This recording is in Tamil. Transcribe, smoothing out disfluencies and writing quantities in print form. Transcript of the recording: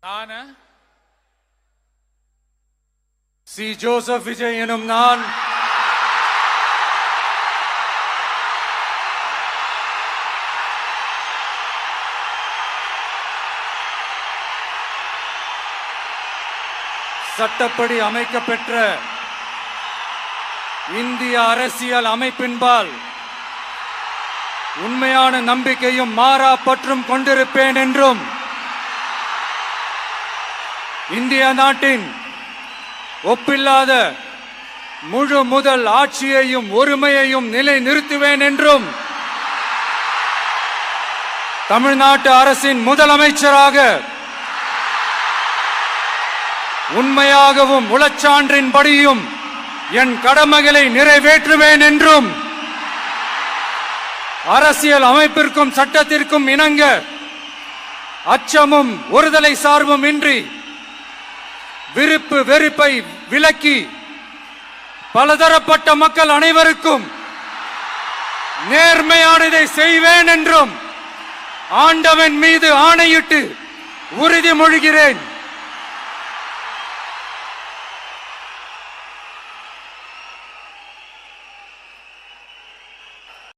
நான் சி. ஜோசப் விஜய் எனும் நான் சட்டப்படி அமைக்கப்பெற்ற இந்திய அரசியல் அமைப்பின்பால் உண்மையான நம்பிக்கையும் மாறா பற்றும் கொண்டிருப்பேன் என்றும் இந்திய நாட்டின் ஒப்பில்லாத முழு முதல் ஆட்சியையும் ஒருமையையும் நிலை நிறுத்துவேன் என்றும் தமிழ்நாட்டு அரசின் முதலமைச்சராக உண்மையாகவும் உளச்சான்றின்படியும் என் கடமைகளை நிறைவேற்றுவேன் என்றும் அரசியல் அமைப்பிற்கும் சட்டத்திற்கும் இணங்க அச்சமும் ஒருதலை சார்பும் இன்றி விருப்பு வெறுப்பை விலக்கி பலதரப்பட்ட மக்கள் அனைவருக்கும் நேர்மையானதை செய்வேன் என்றும் ஆண்டவன் மீது ஆணையிட்டு உறுதிமொழிகிறேன்.